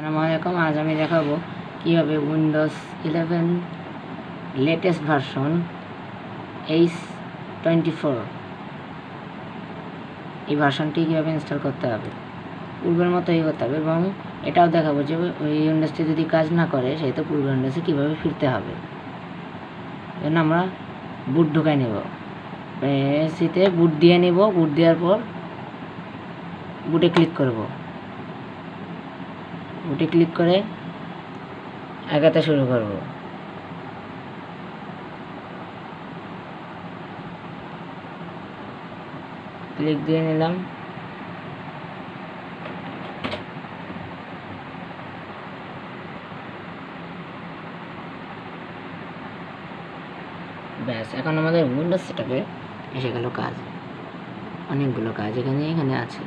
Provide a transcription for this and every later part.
আসসালামু আলাইকুম। আজ আমি দেখাবো কীভাবে উইন্ডোজ 11 লেটেস্ট ভার্সন H24 এই ভার্সনটি কীভাবে ইনস্টল করতে হবে। পূর্বের মতোই করতে হবে এবং এটাও দেখাবো যে ওই উইন্ডোজটি যদি কাজ না করে সেই তো পূর্বের উইন্ডোজে কীভাবে ফিরতে হবে। জন্য আমরা বুট ঢুকাই নেব, পিসিতে বুট দিয়ে নেব। বুট দেওয়ার পর বুটে ক্লিক করব। বুটে ক্লিক করে আগাতে শুরু করব। ক্লিক দিয়ে নিলাম। ব্যাস, এখন আমাদের উইন্ডোজ সেটআপে এসে গেল কাজ। অনেকগুলো কাজ এখানে আছে,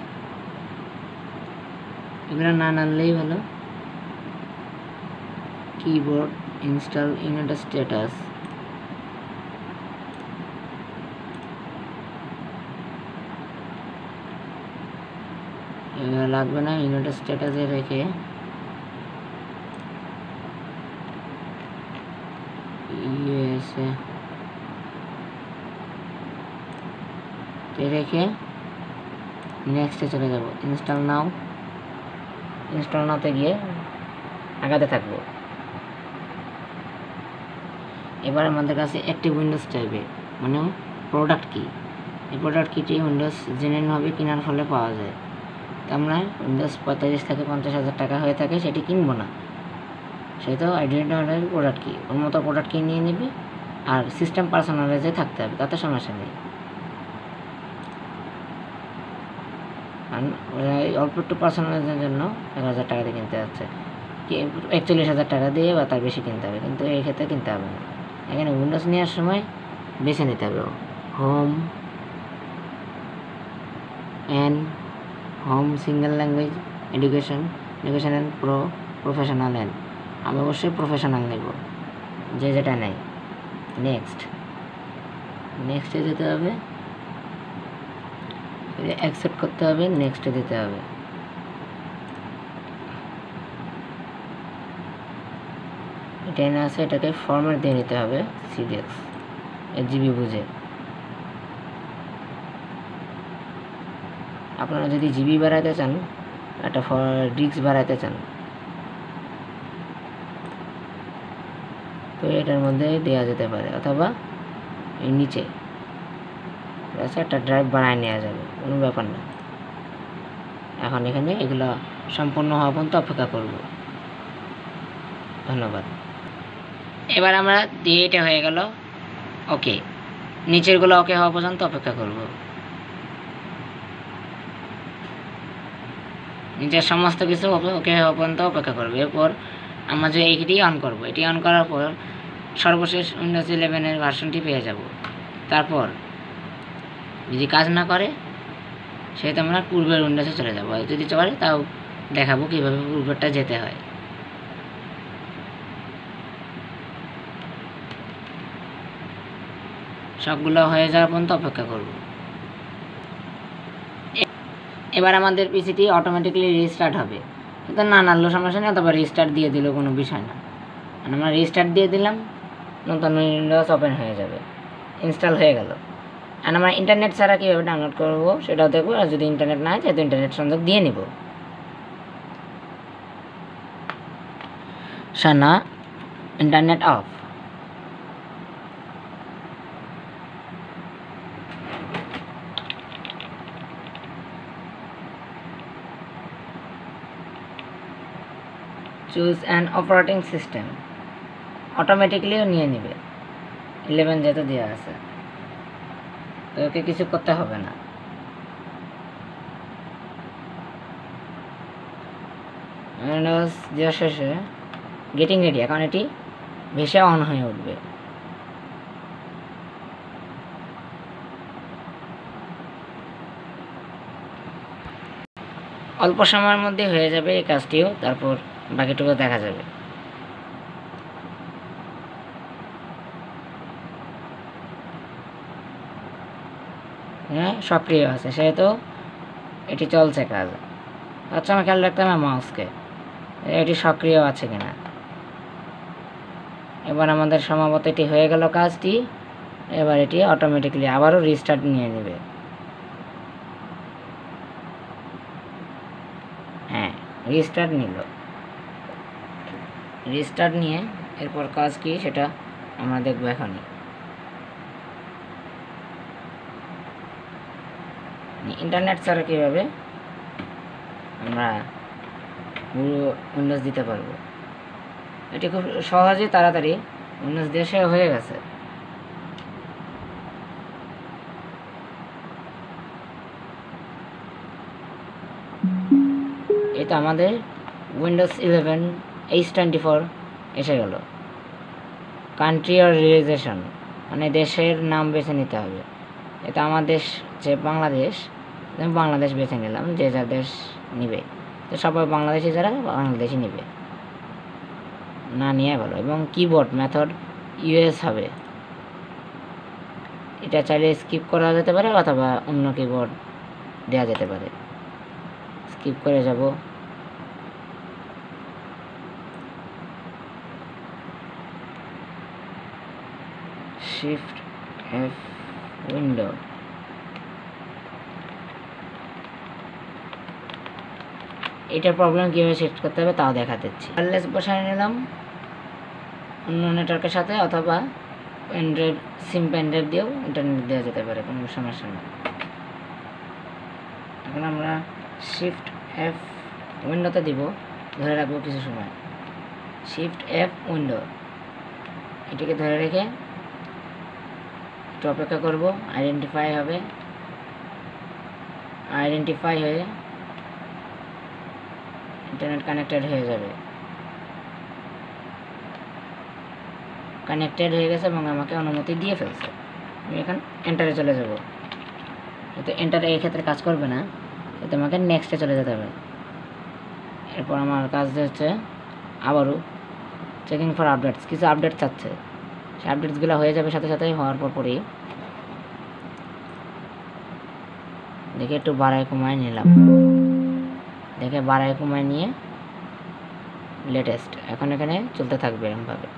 এগুলো না নামলেই ভালো। কিবোর্ড ইনস্টল ইউনিট স্ট্যাটাস, এগুলো লাগবে না। ইউনিট স্ট্যাটাসে রেখে রেখে নেক্সটে চলে যাব। ইনস্টল নাওতে গিয়ে আগাতে থাকবো। এবার আমাদের কাছে একটি উইন্ডোজ চাইবে, মানে প্রোডাক্ট কি। এই প্রোডাক্ট কিটি উইন্ডোজ জেনুইনভাবে কেনার ফলে পাওয়া যায়। তো আমরা উইন্ডোজ 45 থেকে 50,000 টাকা হয়ে থাকে সেটি কিনবো না, সেটাও আইডেন্টিফায়ার প্রোডাক্ট কি ওর মতো প্রোডাক্ট কি নিয়ে নিবি। আর সিস্টেম পার্সোনালাইজে থাকতে হবে, তাতে সমস্যা নেই। অল্প একটু পার্সোনালাইজের জন্য 1,000 টাকা দিয়ে কিনতে হচ্ছে, 41,000 টাকা দিয়ে বা তার বেশি কিনতে হবে, কিন্তু এই ক্ষেত্রে কিনতে হবে না। এখানে উইন্ডোজ নেওয়ার সময় বেছে নিতে হবে home single language education and professional and. আমি অবশ্যই প্রফেশনাল নেব, যে যেটা নেই। নেক্সটে যেতে হবে, অ্যাকসেপ্ট করতে হবে, নেক্সটে দিতে হবে। এটাই না আছে, এটাকে ফরম্যাট দিয়ে নিতে হবে CDX জিবি বুঝে। আপনারা যদি জিবি বাড়াইতে চান, একটা ডিস্ক বাড়াইতে চান, তো এটার মধ্যে দেওয়া যেতে পারে, অথবা এই নিচে একটা ড্রাইভ বানায় নেওয়া যাবে, কোনো ব্যাপার না। এখন এখানে এগুলো সম্পূর্ণ হওয়া পর্যন্ত অপেক্ষা করব। ধন্যবাদ। এবার আমরা দিয়ে এটা হয়ে গেল ওকে, নিচেরগুলো ওকে হওয়া পর্যন্ত অপেক্ষা করব। নিচের সমস্ত কিছু ওকে হওয়া পর্যন্ত অপেক্ষা করব। এরপর আমরা যে এটি অন করব, এটি অন করার পর সর্বশেষ উইন্ডোজ 11 ভার্সনটি পেয়ে যাব। তারপর যদি কাজ না করে সেটা আমরা পূর্বের উইন্ডোজে চলে যাব, যদি চলে তাও দেখাবো কীভাবে পূর্বেরটা যেতে হয়। সবগুলো হয়ে যাওয়ার পর্যন্ত অপেক্ষা করব। এবার আমাদের পিসিটি অটোমেটিক্যালি রিস্টার্ট হবে, কিন্তু না নাড়লেও সমস্যা নেই, অথবা রিস্টার্ট দিয়ে দিলেও কোনো বিষয় না। আমরা রিস্টার্ট দিয়ে দিলাম, নতুন উইন্ডোজ ওপেন হয়ে যাবে, ইনস্টল হয়ে গেল। আর আমরা ইন্টারনেট ছাড়া কীভাবে ডাউনলোড করবো সেটাও দেখবো। আর যদি ইন্টারনেট না হয় সেহেতু ইন্টারনেট সংযোগ দিয়ে নিব। সানা internet off. Choose an operating system, অটোমেটিক্যালিও নিয়ে নেবে। 11 যেহেতু দেওয়া আছে, তো ওকে কিছু করতে হবে না। দেওয়া শেষে গেটিং রেডি, এখন এটি ভেসে অন হয়ে উঠবে। অল্প সময়ের মধ্যে হয়ে যাবে এই কাজটিও, তারপর বাকিটুকু দেখা যাবে। হ্যাঁ, সক্রিয় আছে, সেহেতু এটি চলছে কাজ। আচ্ছা, আমি খেয়াল রাখতে হবে মাউসকে, এটি সক্রিয় আছে কিনা। এবার আমাদের সম্ভবত এটি হয়ে গেল কাজটি। এবার এটি অটোমেটিক্যালি আবারও রিস্টার্ট নিয়ে নেবে। হ্যাঁ, রিস্টার্ট নিল। রিস্টার্ট নিয়ে এরপর কাজ কি সেটা আমরা দেখব এখনই। ইন্টারনেট ছাড়া কীভাবে আমরা পুরো উইন্ডোজ দিতে পারবো। এটি খুব সহজে তাড়াতাড়ি উইন্ডোজ দেশে হয়ে গেছে। এই তো আমাদের উইন্ডোজ 11 H24 এসে গেল। কান্ট্রি অর রিলিজেশন মানে দেশের নাম বেছে নিতে হবে। এটা আমার দেশ যে বাংলাদেশ, আমি বাংলাদেশ বেছে নিলাম, যে যার দেশ নিবে তো সবাই বাংলাদেশি যারা বাংলাদেশি নিবে, না নিয়ে ভালো। এবং কিবোর্ড মেথড ইউএস হবে। এটা চাইলে স্কিপ করা যেতে পারে অথবা অন্য কিবোর্ড দেওয়া যেতে পারে। স্কিপ করে যাব। Shift F window. এটার প্রবলেম কীভাবে সেট করতে হবে তাও দেখা দিচ্ছি। ওয়্যারলেস বসায় নিলাম অন্য নেটওয়ার্কের সাথে, অথবা পেনড্রাইভ সিম পেনড্রাইভ দিয়েও ইন্টারনেট দেওয়া যেতে পারে, কোনো সমস্যা নেই। এখন আমরা শিফট এফ উইন্ডোতে দিব, ধরে রাখবো কিছু সময়। শিফট এফ উইন্ডো, এটিকে ধরে রেখে একটু অপেক্ষা করব। আইডেন্টিফাই হবে। আইডেন্টিফাই হয়ে ইন্টারনেট কানেক্টেড হয়ে যাবে। কানেক্টেড হয়ে গেছে এবং আমাকে অনুমতি দিয়ে ফেলছে। আমি এখন এন্টারে চলে যাব। কিন্তু এন্টারে এই ক্ষেত্রে কাজ করবে না, এতে আমাকে নেক্সটে চলে যেতে হবে। এরপর আমার কাজ হচ্ছে আবারও চেকিং ফর আপডেটস। কিছু আপডেট চাচ্ছে, সেই আপডেটসগুলো হয়ে যাবে সাথে সাথে। হওয়ার পরই দেখে একটু বাড়ায় কমায় নিলাম। দেখে বাড়ায় কমায় নিয়ে লেটেস্ট এখন এখানে চলতে থাকবে। এরকমভাবে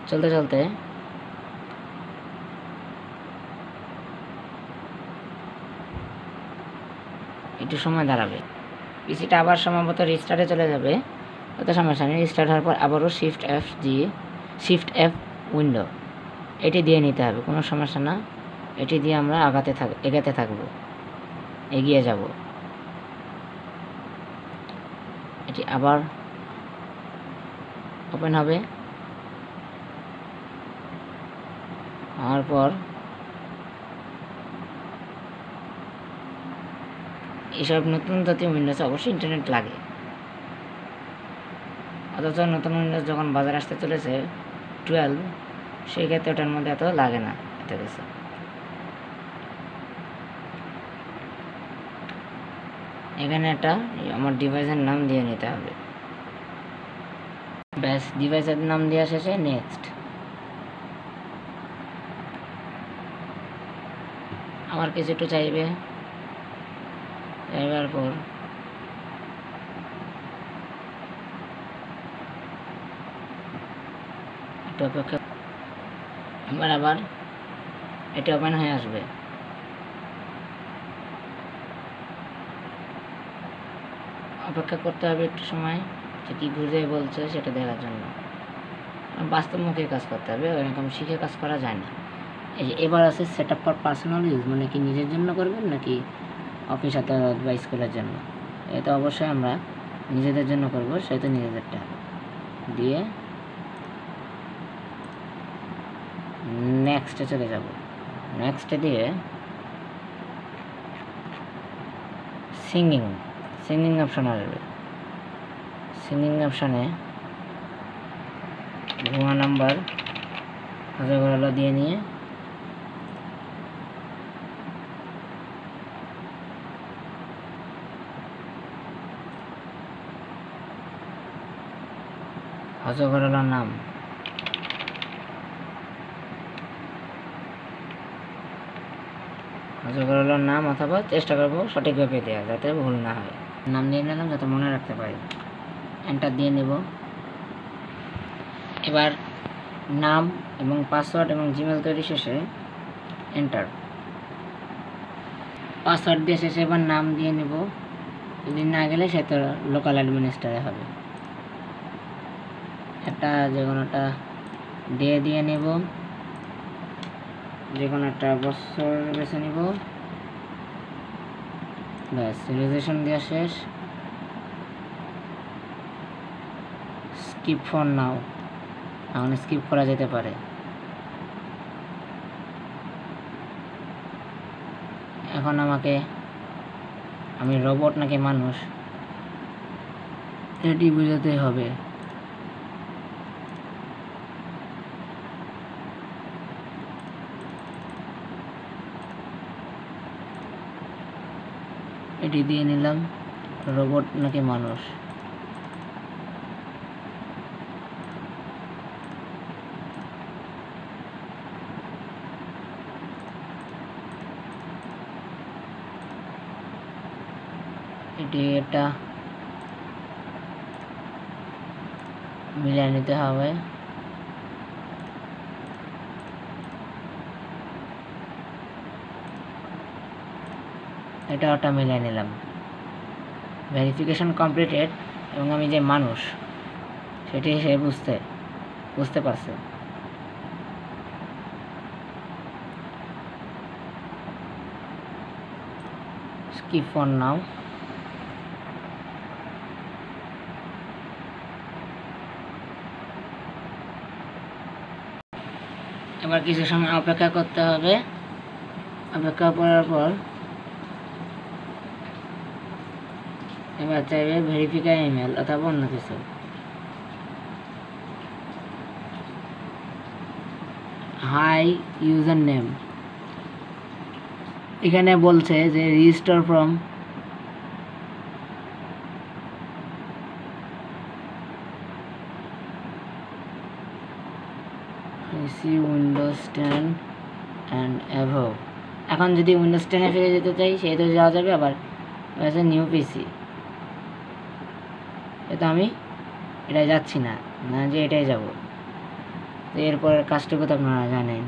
চলতে চলতে একটু সময় দাঁড়াবে। পিসিটা আবার সম্ভবত রিস্টার্টে চলে যাবে, অত সমস্যা নেই। রিস্টার্ট হওয়ার পর আবারও শিফট এফ উইন্ডো এটি দিয়ে নিতে হবে, কোনো সমস্যা না। এটি দিয়ে আমরা এগাতে থাকবো, এগিয়ে যাব। এটি আবার ওপেন হবে। হওয়ার পর এইসব নতুন জাতীয় উইন্ডোজে অবশ্যই ইন্টারনেট লাগে, অথচ নতুন উইন্ডোজ যখন বাজারে আসতে চলেছে 12, সেই ক্ষেত্রে ওটার মধ্যে এত লাগে না। এত কিছু এখানে একটা আমার ডিভাইসের নাম দিয়ে নিতে হবে। ব্যাস, ডিভাইসের নাম দেওয়া শেষে নেক্সট। আমার কিছু একটু চাইবে, চাইবার পর একটু অপেক্ষা। এবার আবার এটা ওপেন হয়ে আসবে। অপেক্ষা করতে হবে একটু সময়, যে কী ঘুরে বলছে সেটা দেখার জন্য। বাস্তবমুখী কাজ করতে হবে, এরকম শিখে কাজ করা যায় না। এই যে এবার আছে set up for personal use, মানে কি নিজের জন্য করবেন নাকি অফিস অথবা স্কুলের জন্য। এটা অবশ্যই আমরা নিজেদের জন্য করব, সেটা নিজেদেরটা দিয়ে নেক্সটে চলে যাব। নেক্সটে দিয়ে সিঙ্গিং অপশন আসবে। সিঙ্গিং অপশানে ভুয়া নাম্বার হাজার দিয়ে নিয়ে হজগরলার নাম অথবা চেষ্টা করবো সঠিকভাবে দেওয়া, যাতে ভুল না হয়। নাম দিয়ে নিলাম যাতে মনে রাখতে পারি। এন্টার দিয়ে নেব। এবার নাম এবং পাসওয়ার্ড এবং জিমেল তৈরি শেষে এন্টার। পাসওয়ার্ড দিয়ে শেষে এবার নাম দিয়ে নেব, যদি না গেলে সে তো লোকাল অ্যাডমিনিস্ট্রেটর হবে। একটা যে কোনোটা ডে দিয়ে নেব, যে কোনো একটা বছর বেছে নিব, ব্যাস রেজিস্ট্রেশন দেওয়া শেষ। স্কিপ ফর নাও, এখন স্কিপ করা যেতে পারে। এখন আমি রোবট নাকি মানুষ এটি বুঝাতে হবে। এটি দিয়ে নিলাম, রোবট নাকি মানুষ। এটা মিলিয়ে নিতে হবে। ওটা মিলিয়ে নিলাম। ভেরিফিকেশন কমপ্লিটেড, এবং আমি যে মানুষ সেটি সে বুঝতে পারছে। Skip for now. এবার কিছু সময় অপেক্ষা করতে হবে। অপেক্ষা করার পর এবার চাইবে ভেরিফাই ইমেল অথবা অন্য কিছু। হাই ইউজার নেম, এখানে বলছে যে রেজিস্টার ফ্রম উইন্ডোজ 10 অ্যান্ড অ্যাভভ। এখন যদি উইন্ডোজ 10 ফিরে যেতে চাই সেটা যাওয়া যাবে। আবার নিউ পিসি, এটা আমি এটাই যাচ্ছি না, যে এটাই যাব। তো এরপর কাজটুকু তো আপনারা জানেন।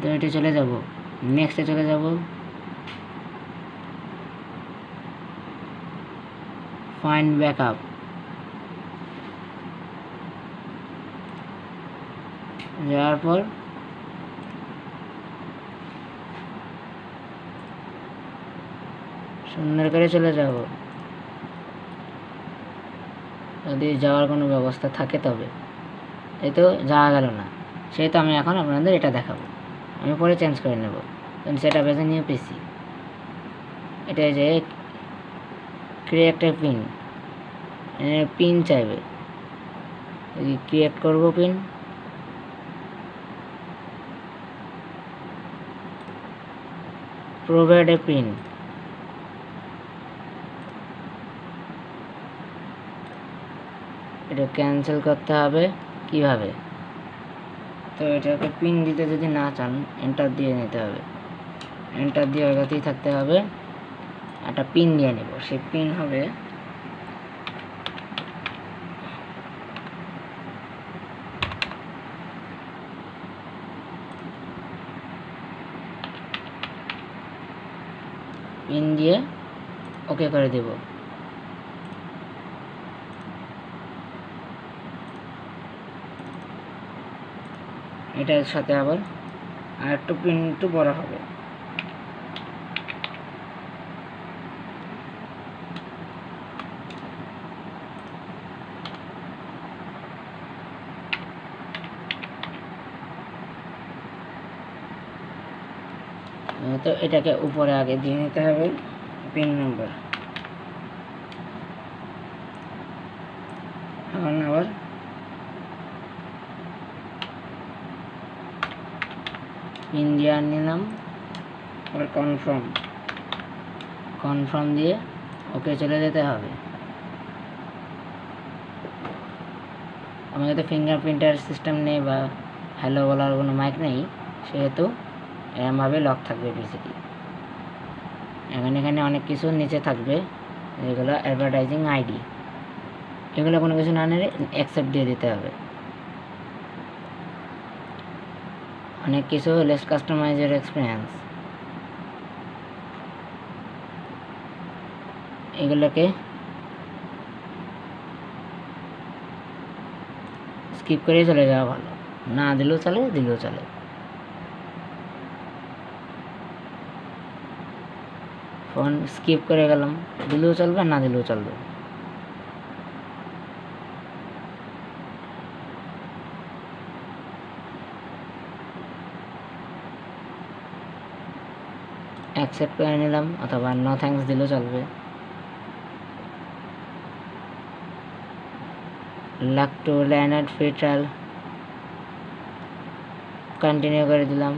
তো এটা চলে যাব, নেক্সটে চলে যাব। ফাইন্ড ব্যাকআপ, যাওয়ার পর সুন্দর করে চলে যাব। যদি যাওয়ার কোনো ব্যবস্থা থাকে তবে। এই তো যাওয়া গেল না, সেহেতু আমি এখন আপনাদের এটা দেখাবো। আমি পরে চেঞ্জ করে নেব। সেটা বেছে নিউ পিসি, এটা যে ক্রিয়েট এ পিন চাইবে, ক্রিয়েট করব পিন। প্রোভাইড এ পিন, এটা ক্যান্সেল করতে হবে। কিভাবে? তো এটাকে পিন দিতে যদি না চান এন্টার দিয়ে নিতে হবে। এন্টার দিয়ে ওইটাতেই থাকতে হবে। একটা পিন দিয়ে নেব, সেই পিন হবে পিন দিয়ে ওকে করে দেব। এটার সাথে আবার আর একটু পিন একটু বড় হবে। তো এটাকে উপরে আগে দিয়ে নিতে হবে পিন নাম্বার। আবার পিন দিয়ে নিলাম। আবার কনফার্ম দিয়ে ওকে চলে যেতে হবে। আমাদের তো ফিঙ্গারপ্রিন্টার সিস্টেম নেই বা হ্যালো বলার কোনো মাইক নেই, সেহেতু এরমভাবে লক থাকবে পিসিটি। এখানে অনেক কিছু নিচে থাকবে, যেগুলো অ্যাডভার্টাইজিং আইডি। এগুলো কোনো কিছু না নিলে অ্যাকসেপ্ট দিয়ে দিতে হবে। অনেক কিছু লেটস কাস্টমাইজ ইওর এক্সপিরিয়েন্স, এগুলোকে স্কিপ করে চলে যাওয়া ভালো, না দিলেও চলে, দিলেও চলে। ফোন স্কিপ করে গেলাম, দিলেও চলবে, না দিলেও চলবে। অ্যাকসেপ্ট করে নিলাম, অথবা নো থ্যাঙ্কস দিলেও চলবে। Luck to land free trial continue করে দিলাম।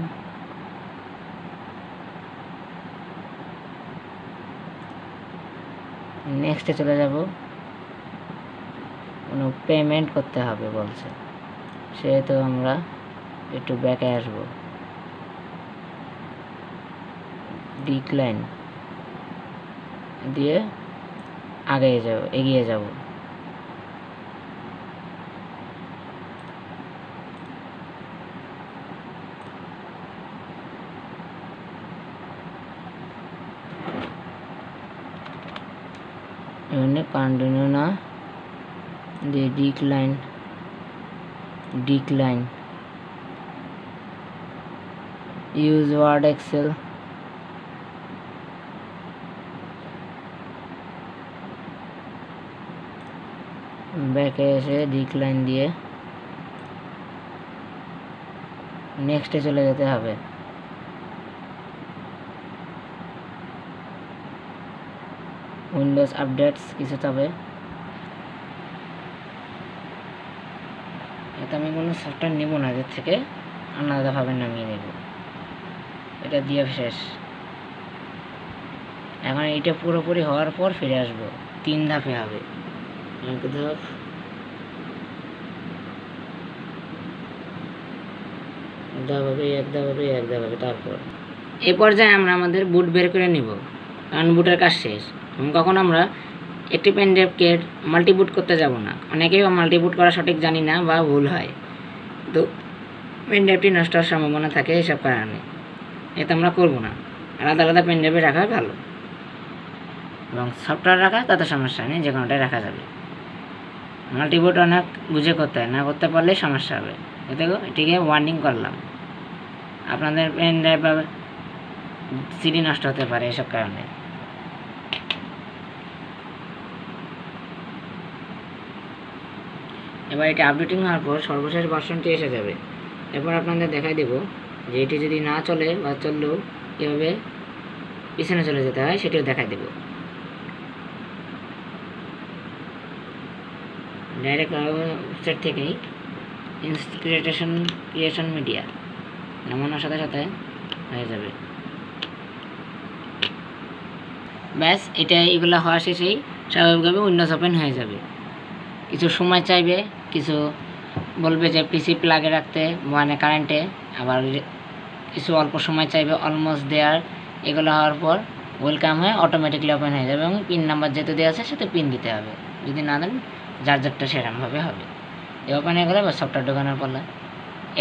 নেক্সটে চলে যাব, কোনো পেমেন্ট করতে হবে বলছে, সেহেতু আমরা একটু ব্যাকে আসব, ডিক্লাইন দিয়ে এগিয়ে যাব। কন্টিনিউ না দিয়ে ডিক্লাইন ইউজ ওয়ার্ড এক্সেল, ব্যাকে এসে ডিক্লাইন দিয়ে নেক্সটে চলে যেতে হবে। উইন্ডোজ আপডেটস কিছু তবে এটা আমি কোনো সফটওয়্যার নেব না, এর থেকে আলাদাভাবে নামিয়ে নেব। এটা দিয়ে শেষ। এখন এটা পুরোপুরি হওয়ার পর ফিরে আসব, 3 ধাপে হবে। এক ধাপ, এক ধাপ হবে, তারপর এই পর্যায়ে আমরা আমাদের বুট বের করে নিব, কারণ বুটের কাজ শেষ। কখন আমরা একটি পেন ড্রাইভকে মাল্টিবুট করতে যাব না, অনেকেই মাল্টিবুট করা সঠিক জানি না বা ভুল হয়, তো পেন ড্রাইভটি নষ্ট হওয়ার সম্ভাবনা থাকে। এসব কারণে এটা আমরা করব না, আলাদা আলাদা পেন ড্রাইভে রাখা ভালো, এবং সফটওয়্যার রাখা তত সমস্যা নেই, যে কোনোটাই রাখা যাবে। মাল্টিবুট অনেক বুঝে করতে হয়, না করতে পারলেই সমস্যা হবে। এটিকে ওয়ার্নিং করলাম, আপনাদের পেন ড্রাইভ বা সিডি নষ্ট হতে পারে এসব কারণে। এবার এটা আপডেটিং হওয়ার পর সর্বশেষ ভার্সনটি এসে যাবে। এরপর আপনাদের দেখাই দেব যে এটি যদি না চলে বা চললেও কীভাবে পিছনে চলে যেতে হয় সেটিও দেখাই দেব। ডাইরেক্ট ওয়েবসাইট থেকেই ক্রিয়েশন মিডিয়া নামানোর সাথে সাথে হয়ে যাবে। ব্যাস, এগুলো হওয়া শেষেই স্বাভাবিকভাবে উইন্ডোজ ওপেন হয়ে যাবে। কিছু সময় চাইবে, কিছু বলবে যে পিসি প্লাগে রাখতে, মানে কারেন্টে, আবার কিছু অল্প সময় চাইবে অলমোস্ট দেয়ার। এগুলো হওয়ার পর ওয়েলকাম হয়ে অটোমেটিকলি ওপেন হয়ে যাবে, এবং পিন নাম্বার যেহেতু দেওয়া আছে সেটা পিন দিতে হবে, যদি না দেন যার যারটা সেরকমভাবে হবে। এই ওপেন হয়ে গেলে বা সফটওয়্যার ঢোকানোর পালা।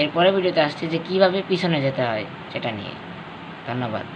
এরপরে ভিডিওতে আসছে যে কীভাবে পিছনে যেতে হয় সেটা নিয়ে। ধন্যবাদ।